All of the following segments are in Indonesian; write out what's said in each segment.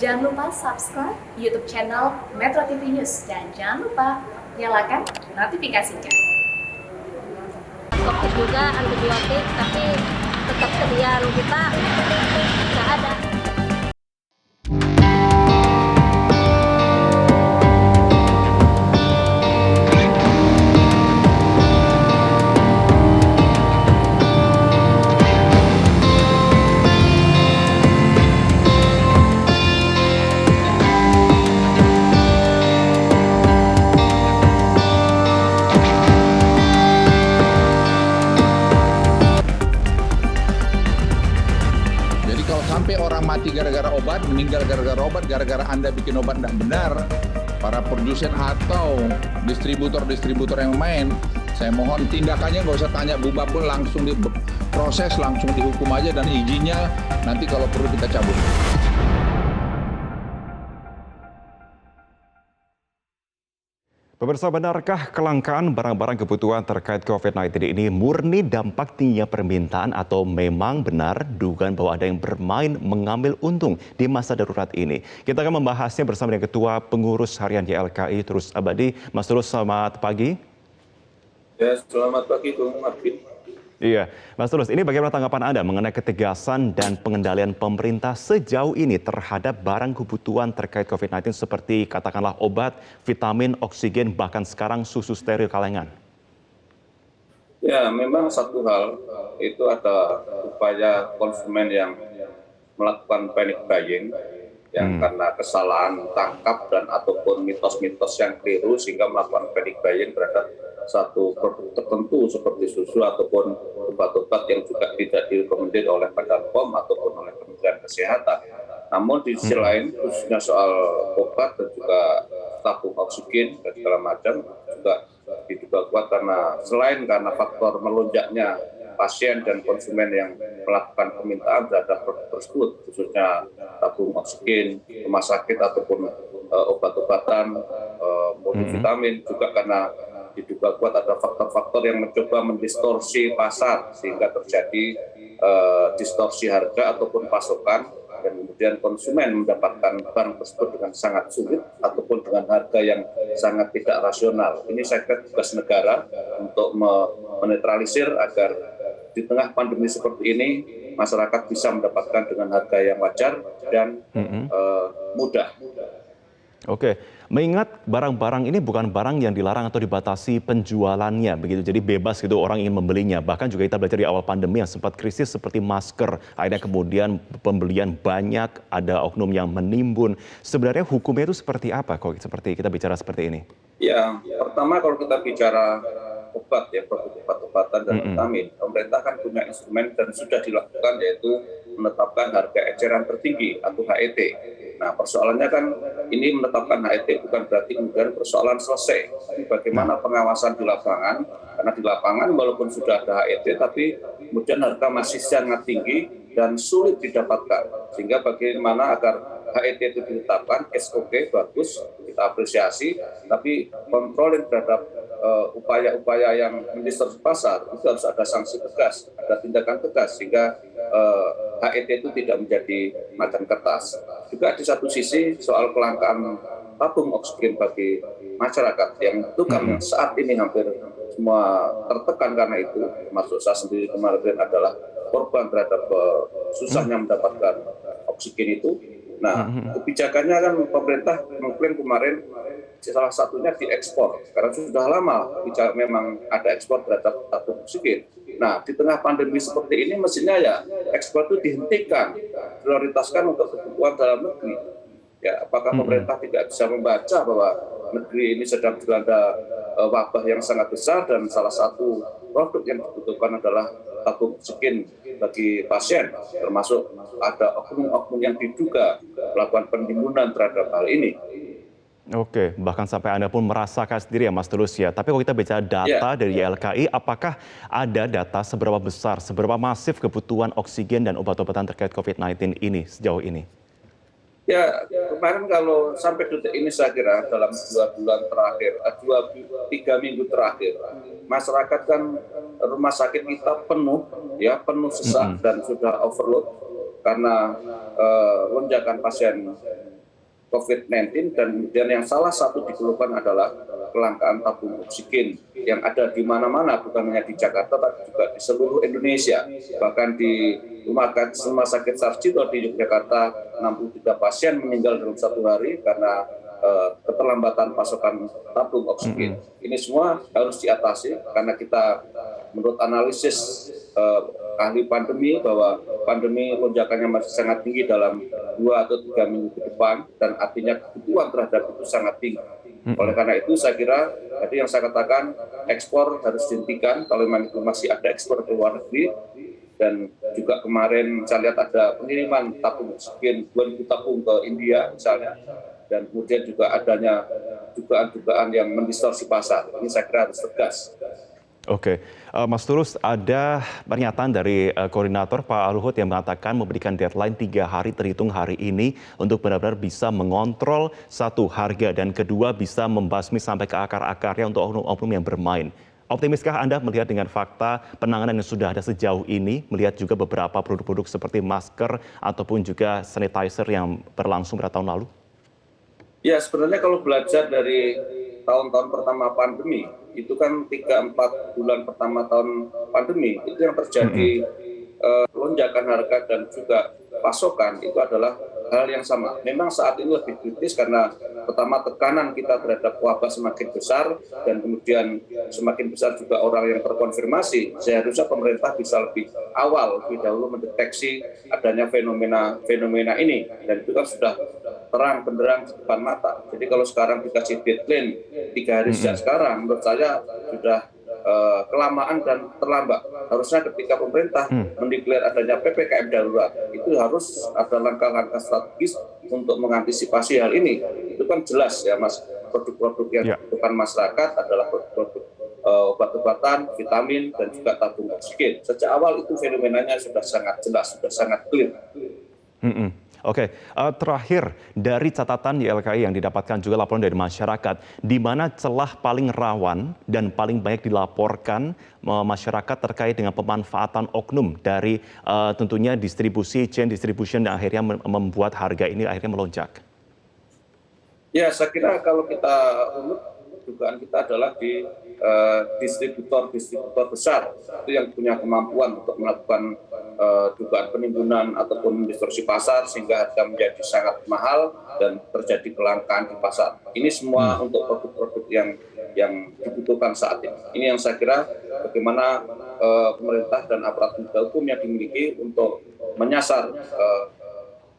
Jangan lupa subscribe YouTube channel Metro TV News dan jangan lupa nyalakan notifikasinya. COVID juga antibiotik, tapi tetap kerjaan kita nggak ada. Sampai orang mati gara-gara obat, meninggal gara-gara obat, gara-gara Anda bikin obat tidak benar, para produsen atau distributor yang main, saya mohon tindakannya nggak usah tanya Bu Bapul, langsung diproses, langsung dihukum aja, dan izinnya nanti kalau perlu kita cabut. Pemirsa, benarkah kelangkaan barang-barang kebutuhan terkait COVID-19 ini murni dampak tingginya permintaan atau memang benar dugaan bahwa ada yang bermain mengambil untung di masa darurat ini? Kita akan membahasnya bersama dengan Ketua Pengurus Harian YLKI Tulus Abadi. Mas Tulus, selamat pagi. Ya, selamat pagi, Bung Marvin. Iya, Mas Tulus, ini bagaimana tanggapan Anda mengenai ketegasan dan pengendalian pemerintah sejauh ini terhadap barang kebutuhan terkait COVID-19 seperti katakanlah obat, vitamin, oksigen, bahkan sekarang susu steril kalengan? Ya, memang satu hal, itu ada upaya konsumen yang melakukan panic buying, yang karena kesalahan tangkap dan ataupun mitos-mitos yang keliru sehingga melakukan panic buying terhadap satu produk tertentu seperti susu ataupun obat-obat yang juga tidak direkomendasi oleh Badan POM ataupun oleh Kementerian Kesehatan. Namun di sisi lain, khususnya soal obat dan juga tabung oksigen dan segala macam juga diduga kuat karena faktor melonjaknya pasien dan konsumen yang melakukan permintaan terhadap produk tersebut, khususnya tabung oksigen, rumah sakit ataupun obat-obatan, multivitamin, juga karena diduga kuat ada faktor-faktor yang mencoba mendistorsi pasar sehingga terjadi distorsi harga ataupun pasokan, dan kemudian konsumen mendapatkan barang tersebut dengan sangat sulit ataupun dengan harga yang sangat tidak rasional. Ini saya kira tugas negara untuk menetralisir agar di tengah pandemi seperti ini masyarakat bisa mendapatkan dengan harga yang wajar dan mudah. Oke, mengingat barang-barang ini bukan barang yang dilarang atau dibatasi penjualannya, begitu. Jadi bebas gitu orang ingin membelinya. Bahkan juga kita belajar di awal pandemi yang sempat krisis seperti masker. Akhirnya kemudian pembelian banyak, ada oknum yang menimbun. Sebenarnya hukumnya itu seperti apa kalau seperti kita bicara seperti ini? Ya, pertama kalau kita bicara obat ya, produk obat-obatan dan vitamin, pemerintah kan punya instrumen dan sudah dilakukan, yaitu menetapkan harga eceran tertinggi atau HET. Nah, persoalannya kan ini menetapkan HET bukan berarti kemudian persoalan selesai. Tapi bagaimana pengawasan di lapangan, karena di lapangan walaupun sudah ada HET, tapi kemudian harga masih sangat tinggi dan sulit didapatkan. Sehingga bagaimana agar HET itu ditetapkan, SOP bagus, kita apresiasi, tapi kontrolin terhadap upaya-upaya yang mendistorsi pasar itu harus ada sanksi tegas, ada tindakan tegas sehingga HET itu tidak menjadi macan kertas. Juga di satu sisi soal kelangkaan tabung oksigen bagi masyarakat yang itu kan saat ini hampir semua tertekan karena itu, termasuk saya sendiri kemarin adalah korban terhadap susahnya mendapatkan oksigen itu. Nah, kebijakannya kan pemerintah mengklaim kemarin salah satunya diekspor, karena sudah lama memang ada ekspor terhadap tabung oksigen. Nah, di tengah pandemi seperti ini mestinya ya ekspor itu dihentikan, prioritaskan untuk kebutuhan dalam negeri. Ya, apakah pemerintah tidak bisa membaca bahwa negeri ini sedang dilanda wabah yang sangat besar dan salah satu produk yang dibutuhkan adalah tabung oksigen bagi pasien, termasuk ada oknum-oknum yang diduga melakukan penimbunan terhadap hal ini. Oke, bahkan sampai Anda pun merasakan sendiri ya Mas Tulus ya. Tapi kalau kita bicara data dari YLKI, apakah ada data seberapa besar, seberapa masif kebutuhan oksigen dan obat-obatan terkait COVID-19 ini sejauh ini? Ya, kemarin kalau sampai detik ini saya kira dalam 2 bulan terakhir, 2-3 minggu terakhir, masyarakat kan rumah sakit kita penuh, ya penuh sesak dan sudah overload karena lonjakan pasien COVID-19, dan kemudian yang salah satu dikeluhkan adalah kelangkaan tabung oksigen yang ada di mana-mana, bukan hanya di Jakarta tapi juga di seluruh Indonesia. Bahkan di rumah sakit Sarjito di Yogyakarta 63 pasien meninggal dalam 1 hari karena keterlambatan pasokan tabung oksigen. Ini semua harus diatasi karena kita menurut analisis ahli pandemi bahwa pandemi lonjakannya masih sangat tinggi dalam 2 atau 3 minggu ke depan, dan artinya kebutuhan terhadap itu sangat tinggi. Oleh karena itu saya kira tadi yang saya katakan, ekspor harus dihentikan kalau memang itu masih ada ekspor ke luar negeri. Dan juga kemarin saya lihat ada pengiriman tabung oksigen 2.000 tabung ke India misalnya, dan kemudian juga adanya dugaan-dugaan yang mendistorsi pasar. Ini saya kira harus tegas. Oke, Mas Tulus, ada pernyataan dari koordinator Pak Luhut yang mengatakan memberikan deadline 3 hari terhitung hari ini untuk benar-benar bisa mengontrol satu harga, dan kedua bisa membasmi sampai ke akar-akarnya untuk oknum-oknum yang bermain. Optimiskah Anda melihat dengan fakta penanganan yang sudah ada sejauh ini, melihat juga beberapa produk-produk seperti masker ataupun juga sanitizer yang berlangsung pada tahun lalu? Ya, sebenarnya kalau belajar dari tahun-tahun pertama pandemi, itu kan 3-4 bulan pertama tahun pandemi, itu yang terjadi lonjakan harga dan juga pasokan itu adalah hal yang sama. Memang saat ini lebih kritis karena pertama tekanan kita terhadap wabah semakin besar, dan kemudian semakin besar juga orang yang terkonfirmasi. Seharusnya pemerintah bisa lebih awal, lebih dahulu mendeteksi adanya fenomena ini, dan itu kan sudah terang benderang di depan mata. Jadi kalau sekarang dikasih deadline 3 hari sejak sekarang, menurut saya sudah kelamaan dan terlambat. Harusnya ketika pemerintah mendeklar adanya PPKM darurat, itu harus ada langkah-langkah strategis untuk mengantisipasi hal ini. Itu kan jelas ya Mas, produk-produk yang dibutuhkan masyarakat adalah produk-produk obat-obatan, vitamin, dan juga tabung oksigen. Sejak awal itu fenomenanya sudah sangat jelas, sudah sangat clear. Oke, terakhir dari catatan YLKI yang didapatkan juga laporan dari masyarakat, di mana celah paling rawan dan paling banyak dilaporkan masyarakat terkait dengan pemanfaatan oknum dari tentunya chain distribution yang akhirnya membuat harga ini akhirnya melonjak. Ya, saya kira kalau kita runut, dugaan kita adalah di distributor besar itu yang punya kemampuan untuk melakukan dugaan penimbunan ataupun distorsi pasar sehingga harga menjadi sangat mahal dan terjadi kelangkaan di pasar. Ini semua untuk produk-produk yang dibutuhkan saat ini. Ini yang saya kira bagaimana pemerintah dan aparat penegak hukum yang dimiliki untuk menyasar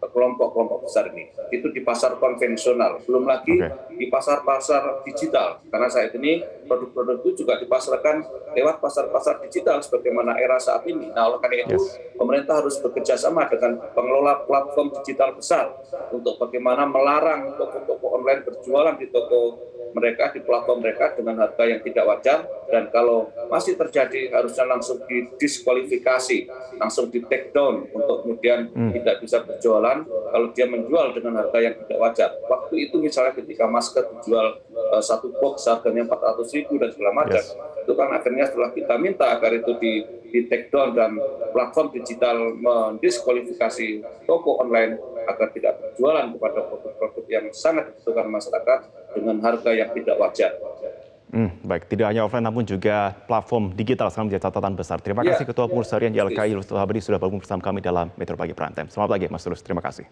kelompok-kelompok besar ini. Itu di pasar konvensional, belum lagi di pasar-pasar digital. Karena saat ini produk-produk itu juga dipasarkan lewat pasar-pasar digital sebagaimana era saat ini. Nah, oleh karena itu pemerintah harus bekerja sama dengan pengelola platform digital besar untuk bagaimana melarang toko-toko online berjualan di toko mereka, di platform mereka dengan harga yang tidak wajar, dan kalau masih terjadi harusnya langsung didiskualifikasi, langsung di take down untuk kemudian tidak bisa berjualan kalau dia menjual dengan harga yang tidak wajar. Waktu itu misalnya ketika masker dijual satu box harganya 400.000 dan segala macam, itu kan akhirnya setelah kita minta agar itu di take down dan platform digital mendiskualifikasi toko online agar tidak berjualan kepada produk-produk yang sangat dibutuhkan masyarakat dengan harga yang tidak wajar. Baik, tidak hanya offline namun juga platform digital sekarang menjadi catatan besar. Terima kasih Ketua Pengurus Harian YLKI Tulus Abadi sudah bergabung bersama kami dalam Metro Pagi Prime Time. Selamat pagi Mas Tulus, terima kasih.